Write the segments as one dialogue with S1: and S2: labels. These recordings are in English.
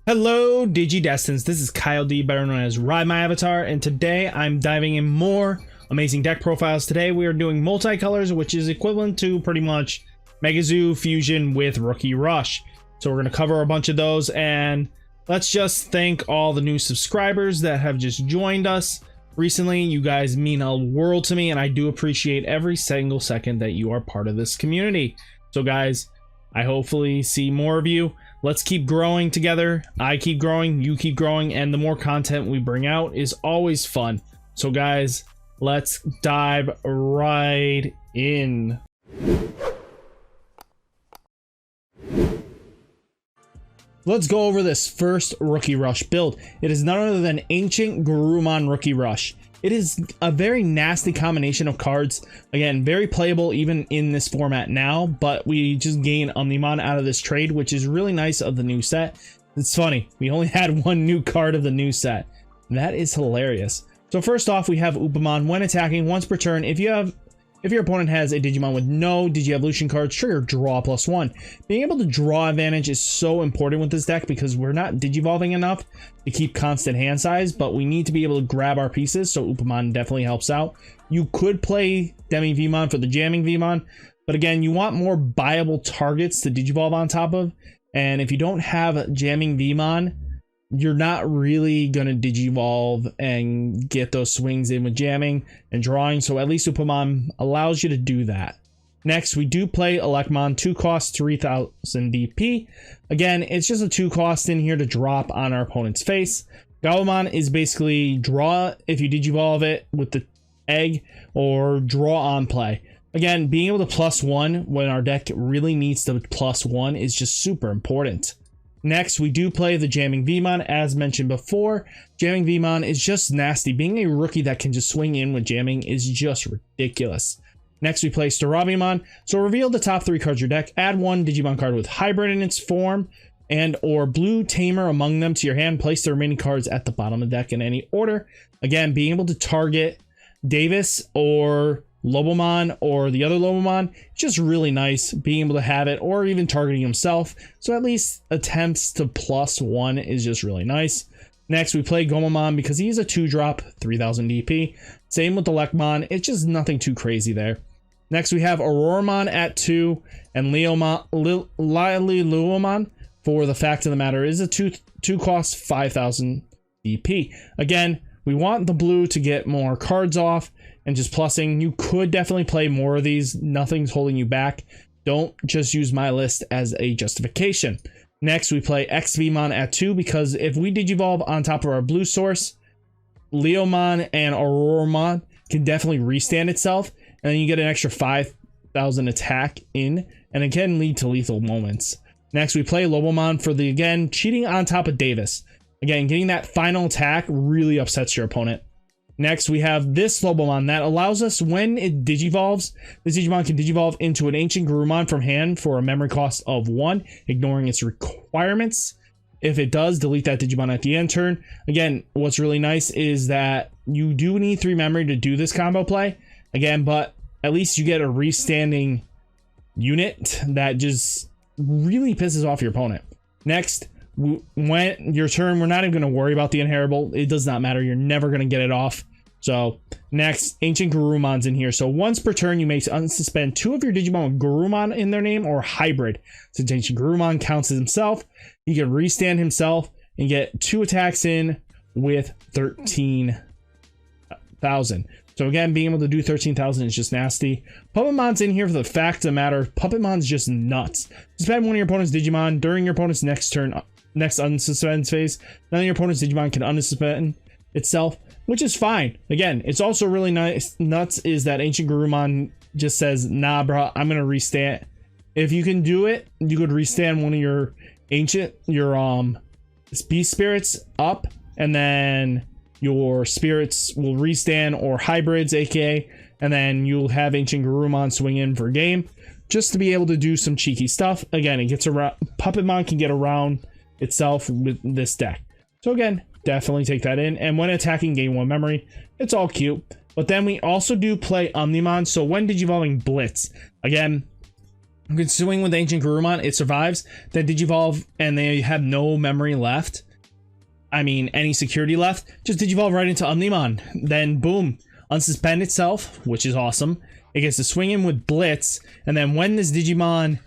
S1: Hello Digidestins, this is Kyle D, better known as Ridemyavatar, and today I'm diving in more amazing deck profiles. Today we are doing Multicolors, which is equivalent to pretty much Mega Zoo fusion with Rookie Rush. So we're going to cover a bunch of those, and let's just thank all the new subscribers that have just joined us recently. You guys mean a world to me, and I do appreciate every single second that you are part of this community. So guys, I hopefully see more of you. Let's keep growing together. I keep growing, you keep growing, and the more content we bring out is always fun. So guys, let's dive right in. Let's go over this first Rookie Rush build. It is none other than AncientGarurumon Rookie Rush. It is a very nasty combination of cards. Again, very playable even in this format now, but we just gain Omnimon out of this trade, which is really nice of the new set. It's funny, we only had one new card of the new set. That is hilarious. So first off, we have Upamon. When attacking once per turn, if your opponent has a Digimon with no Digievolution cards, trigger draw +1. Being able to draw advantage is so important with this deck because we're not Digivolving enough to keep constant hand size, but we need to be able to grab our pieces, so Upamon definitely helps out. You could play Demi-Vmon for the jamming Vmon, but again, you want more viable targets to Digivolve on top of, and if you don't have jamming Vmon, you're not really gonna Digivolve and get those swings in with jamming and drawing, so at least Upamon allows you to do that. Next, we do play Elecmon, 2 cost, 3000 DP. Again, it's just a 2 cost in here to drop on our opponent's face. Gabumon is basically draw if you Digivolve it with the egg, or draw on play. Again, being able to +1 when our deck really needs to +1 is just super important. Next, we do play the Jamming Vmon, as mentioned before. Jamming Vmon is just nasty. Being a rookie that can just swing in with jamming is just ridiculous. Next, we play Starabimon. So reveal the top 3 cards of your deck. Add 1 Digimon card with hybrid in its form and or blue tamer among them to your hand. Place the remaining cards at the bottom of the deck in any order. Again, being able to target Davis or Lobomon or the other Lobomon, just really nice being able to have it, or even targeting himself, so at least attempts to +1 is just really nice. Next, we play Gomamon because he's a 2-drop, 3000 DP. Same with the Lekmon, it's just nothing too crazy there. Next, we have Auroromon at 2 and Lilyluomon, for the fact of the matter is a 2 cost, 5000 DP. Again, we want the blue to get more cards off and just plussing. You could definitely play more of these. Nothing's holding you back. Don't just use my list as a justification. Next, we play XVmon at 2 because if we Digivolve on top of our blue source, Leomon and Auroromon can definitely restand itself, and then you get an extra 5000 attack in, and it can lead to lethal moments. Next, we play Lobomon for the, again, cheating on top of Davis. Again, getting that final attack really upsets your opponent. Next, we have this Lobomon that allows us, when it Digivolves, this Digimon can Digivolve into an AncientGarurumon from hand for a memory cost of 1, ignoring its requirements. If it does, delete that Digimon at the end turn. Again, what's really nice is that you do need 3 memory to do this combo play. Again, but at least you get a restanding unit that just really pisses off your opponent. Next, when your turn, we're not even going to worry about the inheritable. It does not matter. You're never going to get it off. So next, AncientGarurumon's in here. So once per turn, you may unsuspend 2 of your Digimon with Garurumon in their name or hybrid. Since AncientGarurumon counts as himself, he can restand himself and get 2 attacks in with 13,000. So again, being able to do 13,000 is just nasty. Puppetmon's in here for the fact of the matter. Puppetmon's just nuts. Suspend one of your opponent's Digimon during your opponent's next turn. Next unsuspend phase, none of your opponent's Digimon can unsuspend itself, which is fine. Again, it's also really nice. Nuts is that AncientGarurumon just says, nah, bro, I'm gonna restand. If you can do it, you could restand one of your beast spirits up, and then your spirits will restand, or hybrids, aka, and then you'll have AncientGarurumon swing in for game, just to be able to do some cheeky stuff. Again, it gets around. Puppetmon can get around itself with this deck. So again, definitely take that in. And when attacking, gain 1 memory. It's all cute. But then we also do play Omnimon. So when Digivolving Blitz, again, You can swing with AncientGarurumon, it survives. Then Digivolve and they have no memory left. I mean, any security left. Just Digivolve right into Omnimon. Then boom, unsuspend itself, which is awesome. It gets to swing in with Blitz. And then when this Digimon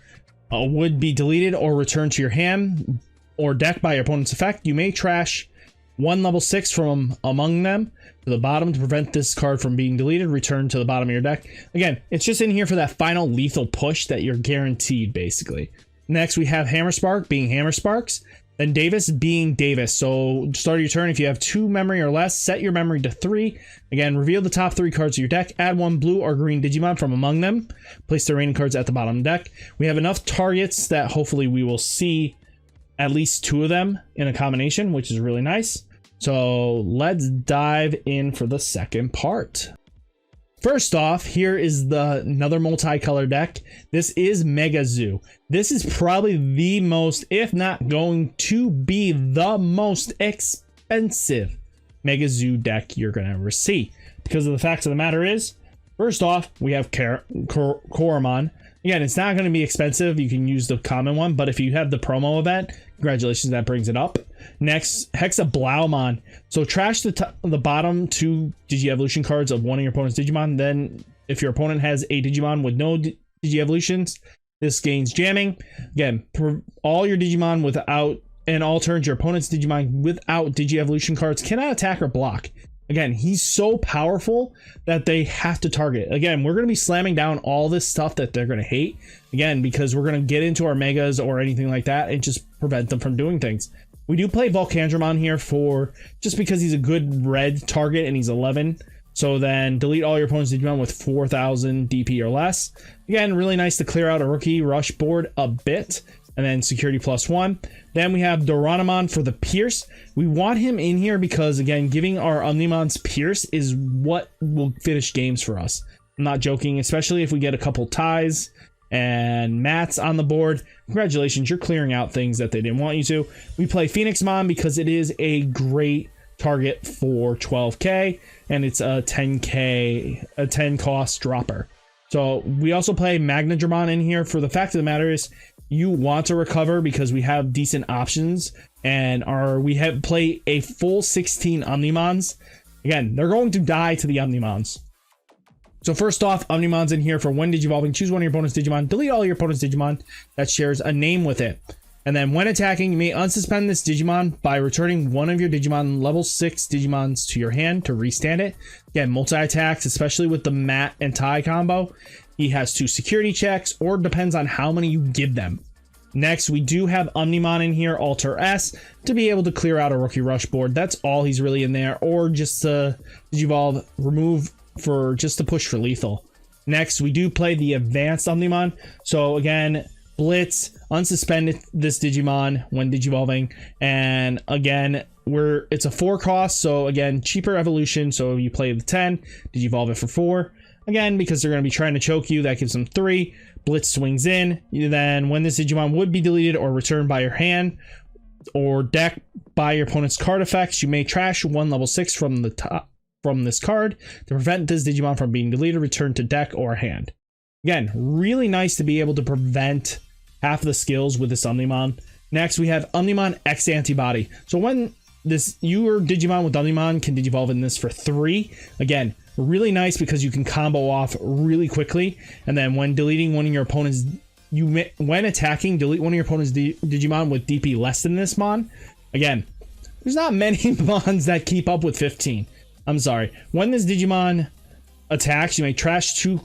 S1: would be deleted or returned to your hand or deck by your opponent's effect, you may trash one level 6 from among them to the bottom to prevent this card from being deleted. Return to the bottom of your deck. Again, it's just in here for that final lethal push that you're guaranteed, basically. Next, we have Hammer Spark being Hammer Sparks. Then Davis being Davis. So start your turn. If you have 2 memory or less, set your memory to 3. Again, reveal the top 3 cards of your deck. Add 1 blue or green Digimon from among them. Place the remaining cards at the bottom of the deck. We have enough targets that hopefully we will see at least 2 of them in a combination, which is really nice. So let's dive in for the second part. First off, here is another multicolor deck. This is Mega ZOO. This is probably the most, if not going to be the most expensive Mega ZOO deck you're going to ever see. Because of the fact of the matter is, first off, we have Garurumon. Again, it's not going to be expensive. You can use the common one, but if you have the promo event, congratulations, that brings it up. Next, Hexablaumon. So trash the bottom 2 Digi-Evolution cards of one of your opponent's Digimon. Then, if your opponent has a Digimon with no Digi-Evolutions, this gains jamming. Again, all your Digimon without, and all turns your opponent's Digimon without Digi-Evolution cards cannot attack or block. Again, he's so powerful that they have to target. Again, we're going to be slamming down all this stuff that they're going to hate. Again, because we're going to get into our Megas or anything like that and just prevent them from doing things. We do play Volcandramon here for just because he's a good red target and he's 11. So then delete all your opponent's Digimon with 4,000 DP or less. Again, really nice to clear out a rookie rush board a bit. And then security +1. Then we have Doranamon for the Pierce. We want him in here because, again, giving our Omnimons Pierce is what will finish games for us. I'm not joking, especially if we get a couple ties and mats on the board. Congratulations, you're clearing out things that they didn't want you to. We play Phoenixmon because it is a great target for 12k, and it's a 10k, a 10 cost dropper. So we also play Magnadramon in here for the fact of the matter is, you want to recover because we have decent options and we have play a full 16 Omnimons. Again, they're going to die to the Omnimons. So first off, Omnimon's in here for when Digivolving. Choose one of your opponent's Digimon. Delete all your opponent's Digimon that shares a name with it. And then when attacking, you may unsuspend this Digimon by returning one of your Digimon level 6 Digimons to your hand to restand it. Again, multi-attacks, especially with the Mat and tie combo. He has 2 security checks, or depends on how many you give them. Next, we do have Omnimon in here, Alter S, to be able to clear out a rookie rush board. That's all he's really in there, or just to Digivolve, remove for just to push for lethal. Next, we do play the advanced Omnimon. So again, Blitz, unsuspend this Digimon when Digivolving, and again, it's a 4 cost, so again, cheaper evolution. So you play the 10, Digivolve it for 4. Again, because they're going to be trying to choke you, that gives them 3. Blitz swings in. Then when this Digimon would be deleted or returned by your hand or deck by your opponent's card effects, you may trash 1 level 6 from the top from this card to prevent this Digimon from being deleted, returned to deck or hand. Again, really nice to be able to prevent half of the skills with this Omnimon. Next, we have Omnimon X Antibody. So when your Digimon with Omnimon can Digivolve in this for 3. Again, really nice because you can combo off really quickly. And then when deleting one of your opponent's, when attacking, delete one of your opponent's Digimon with DP less than this Mon. Again, there's not many Mons that keep up with 15. I'm sorry. When this Digimon attacks, you may trash 2.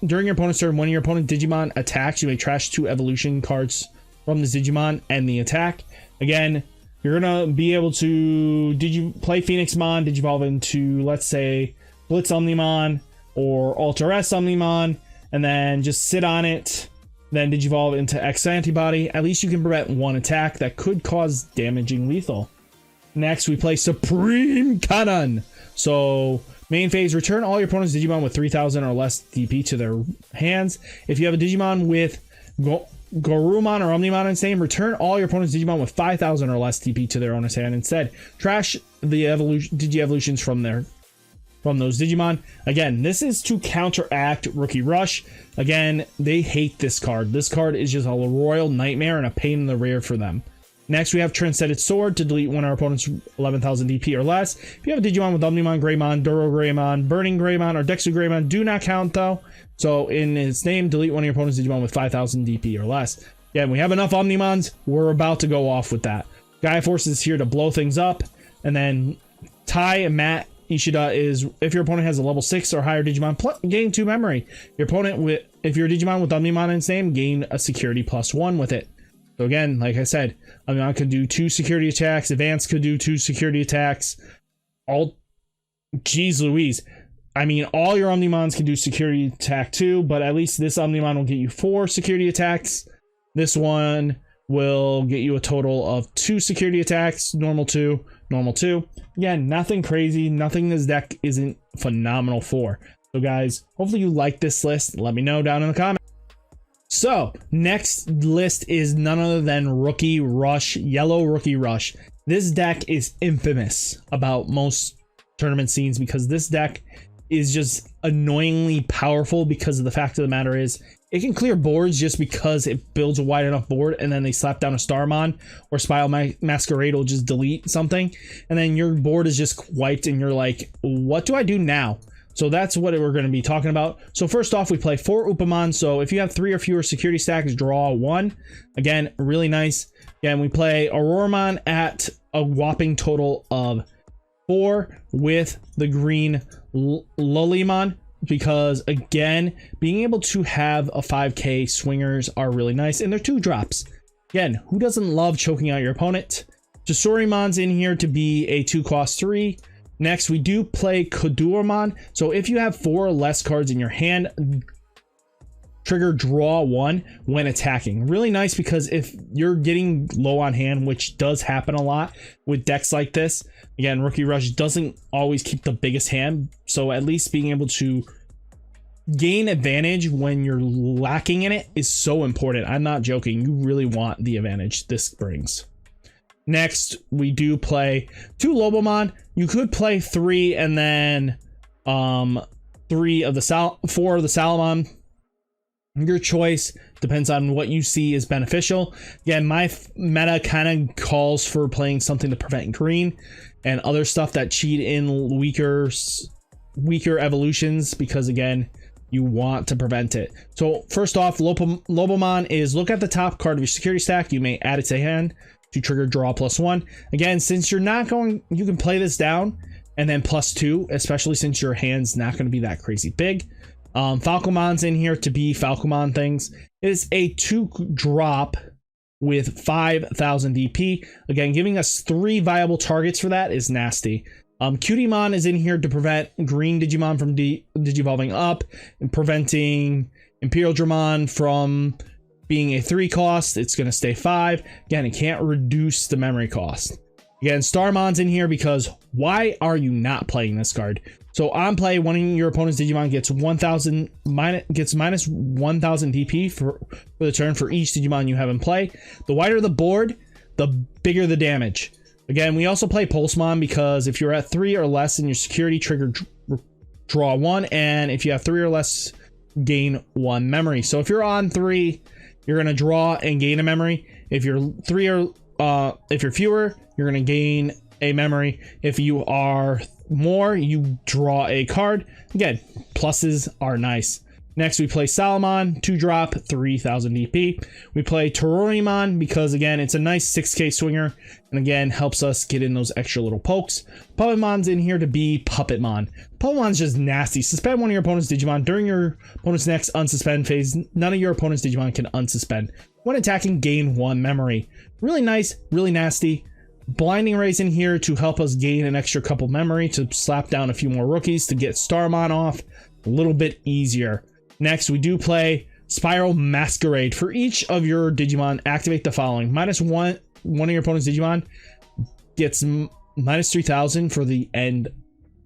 S1: During your opponent's turn, when your opponent Digimon attacks, you may trash 2 evolution cards from this Digimon and the attack. Again, you're gonna be able to play Phoenixmon, Digivolve into, let's say, Blitz Omnimon or Alter S Omnimon, and then just sit on it, then Digivolve into X Antibody. At least you can prevent 1 attack that could cause damaging lethal. Next, we play Supreme Cannon. So, main phase, return all your opponent's Digimon with 3,000 or less DP to their hands. If you have a Digimon with Garurumon or Omnimon in its name, return all your opponent's Digimon with 5,000 or less DP to their owner's hand. Instead, trash the Digi-Evolutions from their from those Digimon. Again, this is to counteract Rookie Rush. Again, they hate this card. This card is just a royal nightmare and a pain in the rear for them. Next, we have Transcended Sword to delete one of our opponent's 11,000 DP or less. If you have a Digimon with Omnimon Greymon, Duro Greymon, Burning Greymon, or Dexter Greymon, do not count though. So in its name, delete one of your opponent's Digimon with 5,000 DP or less. Again, we have enough Omnimons. We're about to go off with that. Gaia Force is here to blow things up. And then Tai and Matt Ishida is if your opponent has a level 6 or higher Digimon, gain 2 memory. Your opponent with if your Digimon with Omnimon in its name, gain a security +1 with it. So again, like I said, Omnimon can do 2 security attacks. Advance could do 2 security attacks. Jeez Louise. I mean, all your Omnimons can do security attack too, but at least this Omnimon will get you 4 security attacks. This one will get you a total of 2 security attacks. Normal 2, normal 2. Again, nothing crazy. Nothing this deck isn't phenomenal for. So guys, hopefully you like this list. Let me know down in the comments. So, next list is none other than Rookie Rush, Yellow Rookie Rush. This deck is infamous about most tournament scenes because this deck is just annoyingly powerful because of the fact of the matter is it can clear boards just because it builds a wide enough board and then they slap down a Starmon or Spiral Masquerade will just delete something and then your board is just wiped and you're like, what do I do now? So that's what we're going to be talking about. So first off, we play 4 Upamon. So if you have 3 or fewer security stacks, draw 1. Again, really nice. Again, we play Garurumon at a whopping total of 4 with the green Lolymon. Because again, being able to have a 5k swingers are really nice. And they're 2 drops. Again, who doesn't love choking out your opponent? Jasorimon's in here to be a 2-cost 3. Next, we do play Kodurumon. So if you have 4 or less cards in your hand, trigger draw 1 when attacking. Really nice because if you're getting low on hand, which does happen a lot with decks like this, again, Rookie Rush doesn't always keep the biggest hand. So at least being able to gain advantage when you're lacking in it is so important. I'm not joking. You really want the advantage this brings. Next, we do play 2 Lobomon. You could play 3 and then 4 of the Salamon. Your choice depends on what you see is beneficial. Again, my meta kind of calls for playing something to prevent green and other stuff that cheat in weaker evolutions because again, you want to prevent it. So first off, Lobomon is look at the top card of your security stack. You may add it to hand to trigger draw +1. Again, since you're not going, you can play this down and then +2, especially since your hand's not going to be that crazy big. Falcomon's in here to be Falcomon things. It is a 2-drop with 5,000 DP. Again, giving us 3 viable targets for that is nasty. Cutiemon is in here to prevent green Digimon from digivolving up and preventing Imperial Dramon from being a 3-cost. It's going to stay 5. Again, it can't reduce the memory cost. Again, Starmon's in here because why are you not playing this card? So on play, one of your opponent's Digimon gets minus 1,000 DP for the turn for each Digimon you have in play. The wider the board, the bigger the damage. Again, we also play Pulsemon because if you're at 3 or less in your security, trigger draw 1, and if you have 3 or less, gain 1 memory. So if you're on 3, you're gonna draw and gain a memory. If you're 3 or if you're fewer, you're gonna gain a memory. If you are more, you draw a card. Again, pluses are nice. Next, we play Salamon, 2-drop, 3,000 DP. We play Torurimon because, again, it's a nice 6k swinger, and again, helps us get in those extra little pokes. Puppetmon's in here to be Puppetmon. Puppetmon's just nasty. Suspend one of your opponent's Digimon. During your opponent's next unsuspend phase, none of your opponent's Digimon can unsuspend. When attacking, gain 1 memory. Really nice, really nasty. Blinding Ray's in here to help us gain an extra couple memory to slap down a few more rookies to get Starmon off a little bit easier. Next, we do play Spiral Masquerade. For each of your Digimon, activate the following. -1, one of your opponent's Digimon gets -3,000 for the end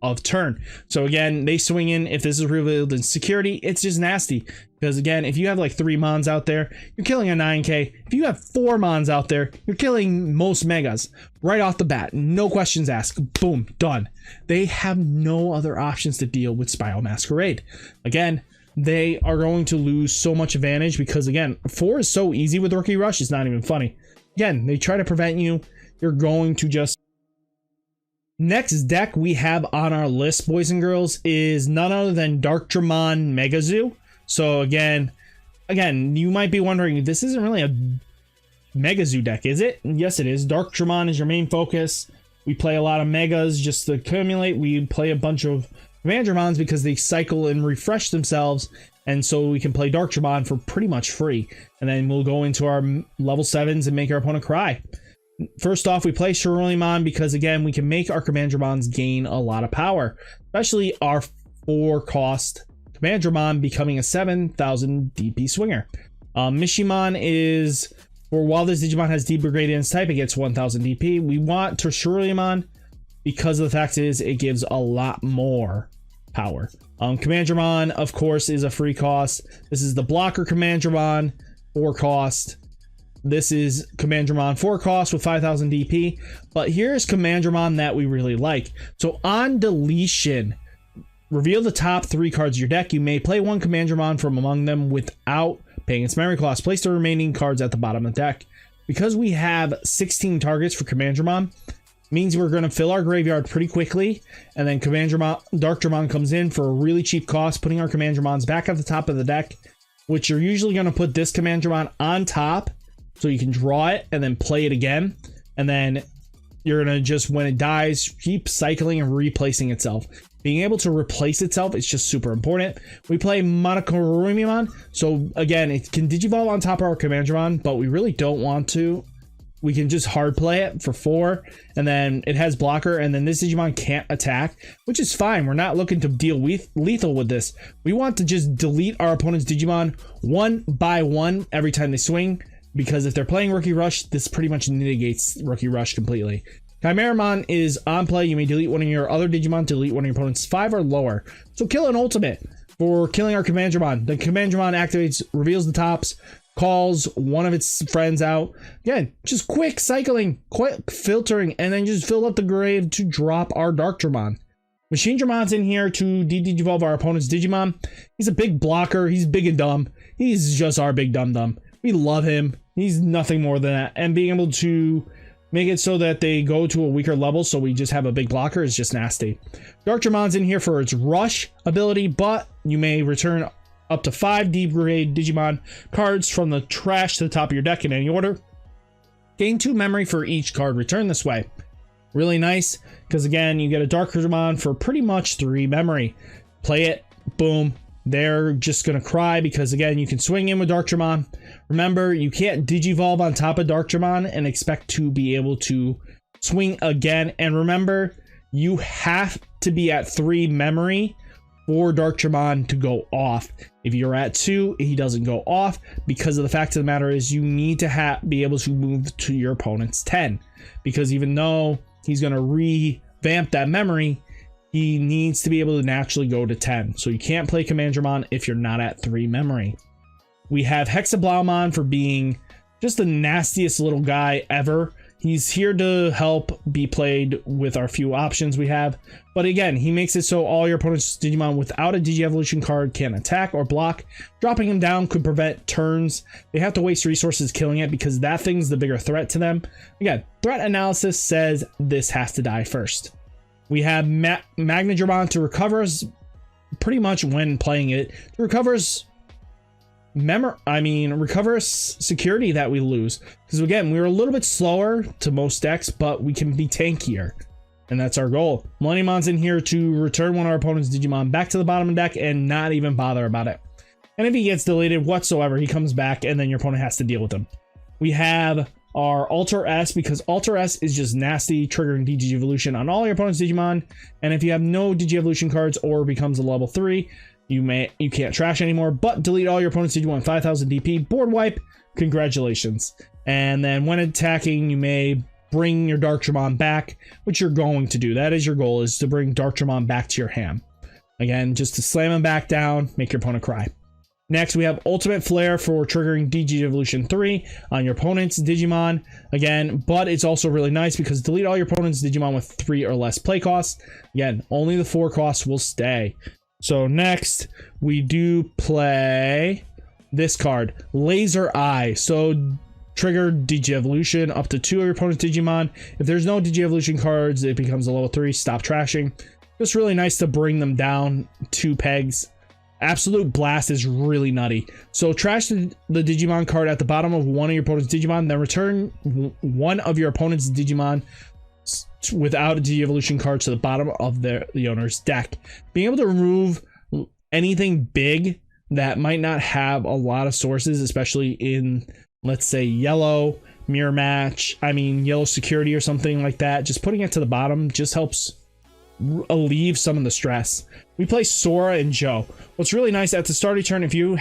S1: of turn. So again, they swing in. If this is revealed in security, it's just nasty. Because again, if you have like 3 mons out there, you're killing a 9k. If you have 4 mons out there, you're killing most megas right off the bat. No questions asked. Boom, done. They have no other options to deal with Spiral Masquerade. Again, they are going to lose so much advantage because again, 4 is so easy with Rookie Rush, it's not even funny. Again, they try to prevent you. You're going to just... Next deck we have on our list, boys and girls, is none other than Digimon Mega ZOO. So again, you might be wondering, this isn't really a Mega ZOO deck, is it? Yes, it is. Digimon is your main focus. We play a lot of Megas just to accumulate. We play a bunch of Commandromons because they cycle and refresh themselves, and so we can play Digimon for pretty much free. And then we'll go into our level 7s and make our opponent cry. First off, we play Ridemyavatar because again, we can make our Commandromons gain a lot of power, especially our 4-cost Commandromon becoming a 7,000 DP swinger. Mishimon is, for while this Digimon has D-brigade in its type, it gets 1,000 DP. We want Ridemyavatar because of the fact is it gives a lot more power. Commandromon, of course, is a free cost. This is the blocker Commandromon, 4 cost. This is Commandromon 4 cost with 5,000 DP. But here's Commandromon that we really like. So on deletion, reveal the top 3 cards of your deck. You may play 1 Commandromon from among them without paying its memory cost. Place the remaining cards at the bottom of the deck. Because we have 16 targets for Commandromon, means we're going to fill our graveyard pretty quickly, and then Digimon comes in for a really cheap cost, putting our Commandromons back at the top of the deck, which you're usually going to put this Commandromon on top so you can draw it and then play it again, and then you're going to just, when it dies, keep cycling and replacing itself. Being able to replace itself is just super important. We play Multicolor, so again, it can Digivolve on top of our Commandromon, but we really don't want to. We can just hard play it for 4, and then it has blocker, and then this Digimon can't attack, which is fine. We're not looking to deal lethal with this. We want to just delete our opponent's Digimon 1 by 1 every time they swing, because if they're playing Rookie Rush, this pretty much negates Rookie Rush completely. Chimeramon is on play. You may delete one of your other Digimon, delete one of your opponent's 5 or lower. So kill an ultimate for killing our Commandromon. The Commandromon activates, reveals the tops, calls one of its friends out. Again, just quick cycling, quick filtering, and then just fill up the grave to drop our Digimon. Machine Dramon's in here to de-digivolve our opponent's Digimon. He's a big blocker. He's big and dumb. He's just our big dum-dum. We love him. He's nothing more than that. And being able to make it so that they go to a weaker level, so we just have a big blocker, is just nasty. Digimon's in here for its rush ability, but you may return up to 5 D-brigade Digimon cards from the trash to the top of your deck in any order. Gain 2 memory for each card returned this way. Really nice, because again, you get a Digimon for pretty much 3 memory. Play it, boom. They're just going to cry because again, you can swing in with Digimon. Remember, you can't Digivolve on top of Digimon and expect to be able to swing again. And remember, you have to be at 3 memory for Digimon to go off. If you're at 2, he doesn't go off, because of the fact of the matter is you need to be able to move to your opponent's 10, because even though he's going to revamp that memory, he needs to be able to naturally go to 10. So you can't play Commandromon if you're not at 3 memory. We have Hexablaumon for being just the nastiest little guy ever. He's here to help be played with our few options we have. But again, he makes it so all your opponent's Digimon without a Digi-Evolution card can attack or block. Dropping him down could prevent turns. They have to waste resources killing it because that thing's the bigger threat to them. Again, threat analysis says this has to die first. We have Magnadramon to recover us pretty much when playing it. It recovers security that we lose. Because again, we're a little bit slower to most decks, but we can be tankier. And that's our goal. Millenniumon's in here to return one of our opponent's Digimon back to the bottom of the deck and not even bother about it. And if he gets deleted whatsoever, he comes back and then your opponent has to deal with him. We have our Alter S, because Alter S is just nasty, triggering Digi-Evolution on all your opponent's Digimon. And if you have no Digi-Evolution cards or becomes a level 3, you can't trash anymore, but delete all your opponent's Digimon 5,000 DP, board wipe, congratulations. And then when attacking, you may bring your Digimon back, which you're going to do. That is your goal, is to bring Digimon back to your hand. Again, just to slam him back down, make your opponent cry. Next, we have Ultimate Flare for triggering DG Evolution 3 on your opponent's Digimon. Again, but it's also really nice because delete all your opponent's Digimon with 3 or less play costs. Again, only the 4 costs will stay. So next, we do play this card, Laser Eye. So trigger DG Evolution up to 2 of your opponent's Digimon. If there's no DG Evolution cards, it becomes a level 3. Stop trashing. Just really nice to bring them down 2 pegs. Absolute Blast is really nutty. So trash the Digimon card at the bottom of one of your opponent's Digimon, then return one of your opponent's Digimon without a DG-Evolution card to the bottom of the owner's deck. Being able to remove anything big that might not have a lot of sources, especially in, let's say, yellow, mirror match, yellow security or something like that, just putting it to the bottom just helps alleviate some of the stress. We play Sora and Joe. What's really nice at the start of turn, if your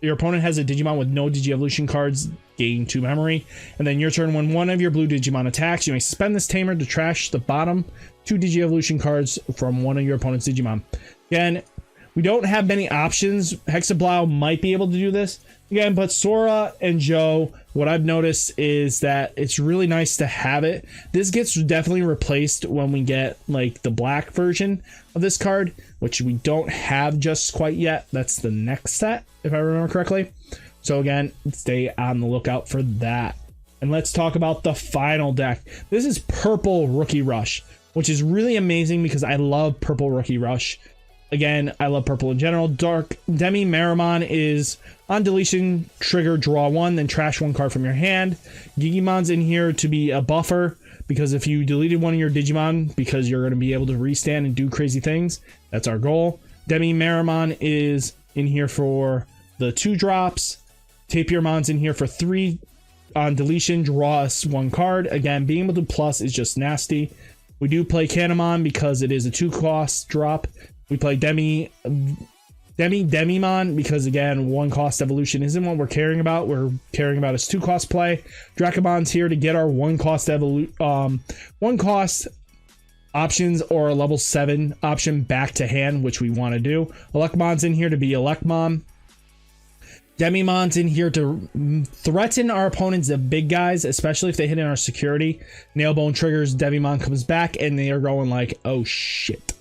S1: opponent has a Digimon with no Digi-Evolution cards, gain 2 memory, and then your turn, when one of your blue Digimon attacks, you may suspend this tamer to trash the bottom 2 Digi-Evolution cards from one of your opponent's Digimon. Again, we don't have many options. Hexablow might be able to do this again, but Sora and Joe, what I've noticed is that it's really nice to have it. This gets definitely replaced when we get like the black version of this card, which we don't have just quite yet. That's the next set, if I remember correctly. So again, stay on the lookout for that. And let's talk about the final deck. This is Purple Rookie Rush, which is really amazing because I love Purple Rookie Rush. Again, I love purple in general. Dark Ridemyavatar is on deletion, trigger, draw 1, then trash 1 card from your hand. Gigimon's in here to be a buffer, because if you deleted one of your Digimon, because you're going to be able to restand and do crazy things, that's our goal. Ridemyavatar is in here for the 2 drops. Tapirmon's in here for 3 on deletion, draw us 1 card. Again, being able to plus is just nasty. We do play Canamon because it is a 2 cost drop. We play Demimon because, again, 1 cost evolution isn't what we're caring about. We're caring about is 2 cost play. Dracomon's here to get our 1 cost 1 cost options or a level 7 option back to hand, which we want to do. Electmon's in here to be Electmon. Demimon's in here to threaten our opponents, the big guys, especially if they hit in our security. Nailbone triggers, Demimon comes back, and they are going like, oh shit.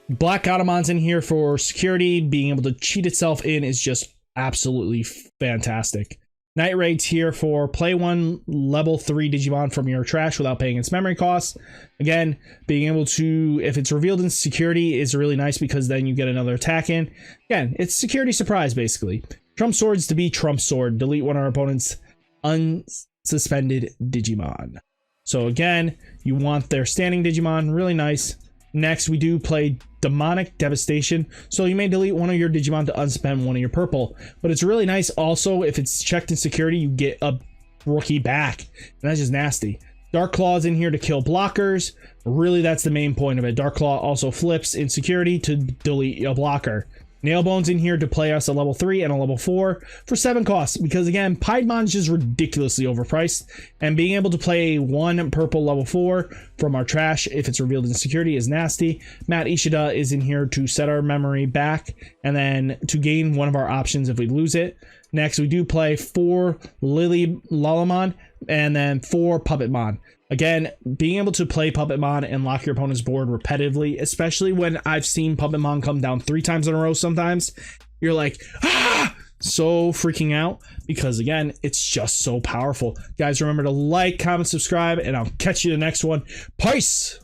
S1: Black Gatamon's in here for security. Being able to cheat itself in is just absolutely fantastic. Night Raid's here for play 1 level 3 Digimon from your trash without paying its memory costs. Again, being able to, if it's revealed in security, is really nice because then you get another attack in. Again, it's security surprise basically. Trump Swords to be Trump Sword. Delete one of our opponent's unsuspended Digimon. So again, you want their standing Digimon. Really nice. Next, we do play Demonic Devastation. So you may delete one of your Digimon to unspend one of your purple. But it's really nice also, if it's checked in security, you get a rookie back. And that's just nasty. Dark Claw's in here to kill blockers. Really, that's the main point of it. Dark Claw also flips in security to delete a blocker. Nailbone's in here to play us a level 3 and a level 4 for 7 costs, because again, Piedmon's just ridiculously overpriced, and being able to play 1 purple level 4 from our trash if it's revealed in security is nasty. Matt Ishida is in here to set our memory back and then to gain one of our options if we lose it. Next, we do play 4 Lily Lalamon and then 4 Puppetmon. Again, being able to play Puppetmon and lock your opponent's board repetitively, especially when I've seen Puppetmon come down 3 times in a row sometimes, you're like, ah! So freaking out, because again, it's just so powerful. Guys, remember to like, comment, subscribe, and I'll catch you in the next one. Peace!